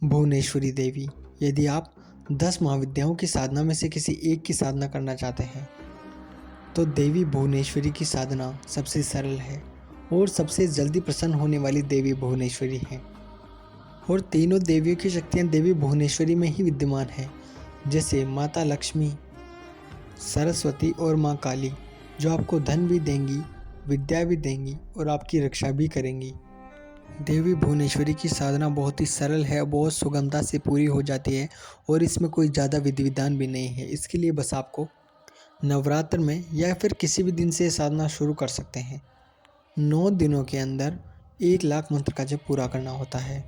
भुवनेश्वरी देवी। यदि आप 10 महाविद्याओं की साधना में से किसी एक की साधना करना चाहते हैं तो देवी भुवनेश्वरी की साधना सबसे सरल है और सबसे जल्दी प्रसन्न होने वाली देवी भुवनेश्वरी है। और तीनों देवियों की शक्तियां देवी भुवनेश्वरी में ही विद्यमान है, जैसे माता लक्ष्मी, सरस्वती और माँ काली, जो आपको धन भी देंगी, विद्या भी देंगी और आपकी रक्षा भी करेंगी। देवी भुवनेश्वरी की साधना बहुत ही सरल है, बहुत सुगमता से पूरी हो जाती है और इसमें कोई ज़्यादा विधि विधान भी नहीं है। इसके लिए बस आपको नवरात्र में या फिर किसी भी दिन से साधना शुरू कर सकते हैं। 9 दिनों के अंदर 1 लाख मंत्र का जप पूरा करना होता है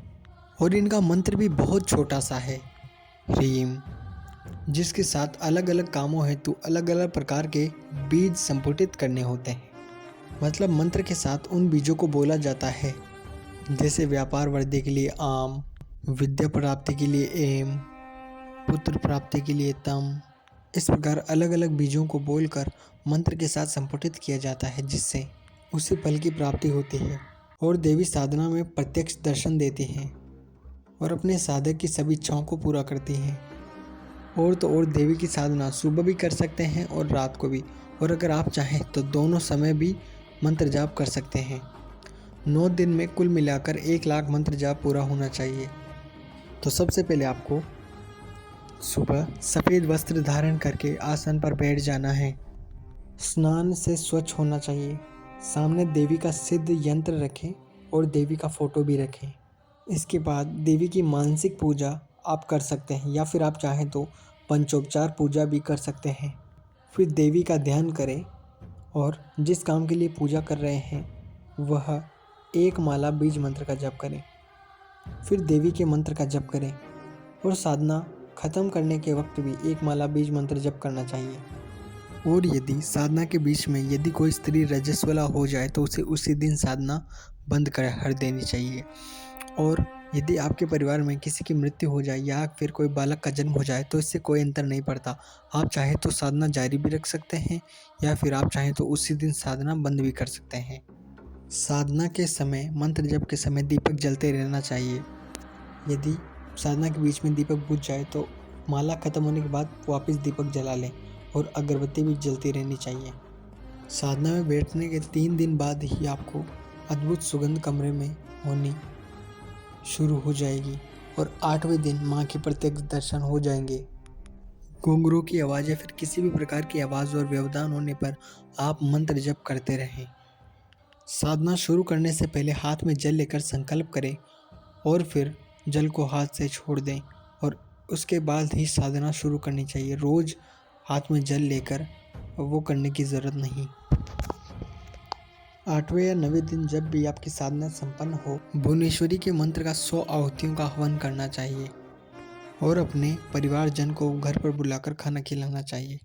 और इनका मंत्र भी बहुत छोटा सा है, ह्रीम, जिसके साथ अलग अलग कामों हेतु अलग अलग प्रकार के बीज संपुटित करने होते हैं। मतलब मंत्र के साथ उन बीजों को बोला जाता है, जैसे व्यापार वृद्धि के लिए आम, विद्या प्राप्ति के लिए एम, पुत्र प्राप्ति के लिए तम। इस प्रकार अलग अलग बीजों को बोलकर मंत्र के साथ संपुटित किया जाता है, जिससे उसे फल की प्राप्ति होती है। और देवी साधना में प्रत्यक्ष दर्शन देती हैं और अपने साधक की सभी इच्छाओं को पूरा करती हैं। और तो और देवी की साधना सुबह भी कर सकते हैं और रात को भी, और अगर आप चाहें तो दोनों समय भी मंत्र जाप कर सकते हैं। 9 दिन में कुल मिलाकर 1 लाख मंत्र जाप पूरा होना चाहिए। तो सबसे पहले आपको सुबह सफ़ेद वस्त्र धारण करके आसन पर बैठ जाना है। स्नान से स्वच्छ होना चाहिए। सामने देवी का सिद्ध यंत्र रखें और देवी का फोटो भी रखें। इसके बाद देवी की मानसिक पूजा आप कर सकते हैं या फिर आप चाहें तो पंचोपचार पूजा भी कर सकते हैं। फिर देवी का ध्यान करें और जिस काम के लिए पूजा कर रहे हैं वह 1 माला बीज मंत्र का जप करें। फिर देवी के मंत्र का जप करें और साधना खत्म करने के वक्त भी 1 माला बीज मंत्र जप करना चाहिए। और यदि साधना के बीच में यदि कोई स्त्री रजस्वला हो जाए तो उसे उसी दिन साधना बंद कर देनी चाहिए। और यदि आपके परिवार में किसी की मृत्यु हो जाए या फिर कोई बालक का जन्म हो जाए तो इससे कोई अंतर नहीं पड़ता। आप चाहे तो साधना जारी भी रख सकते हैं या फिर आप चाहें तो उसी दिन साधना बंद भी कर सकते हैं। साधना के समय, मंत्र जप के समय दीपक जलते रहना चाहिए। यदि साधना के बीच में दीपक बुझ जाए तो माला खत्म होने के बाद वापस दीपक जला लें और अगरबत्ती भी जलती रहनी चाहिए। साधना में बैठने के 3 दिन बाद ही आपको अद्भुत सुगंध कमरे में होनी शुरू हो जाएगी और 8वें दिन माँ के प्रत्यक्ष दर्शन हो जाएंगे। घुंघरू की आवाज़ या फिर किसी भी प्रकार की आवाज़ और व्यवधान होने पर आप मंत्र जप करते रहें। साधना शुरू करने से पहले हाथ में जल लेकर संकल्प करें और फिर जल को हाथ से छोड़ दें और उसके बाद ही साधना शुरू करनी चाहिए। रोज़ हाथ में जल लेकर वो करने की ज़रूरत नहीं। 8वें या 9वें दिन जब भी आपकी साधना संपन्न हो, भुवनेश्वरी के मंत्र का 100 आहुतियों का हवन करना चाहिए और अपने परिवारजन को घर पर बुलाकर खाना खिलाना चाहिए।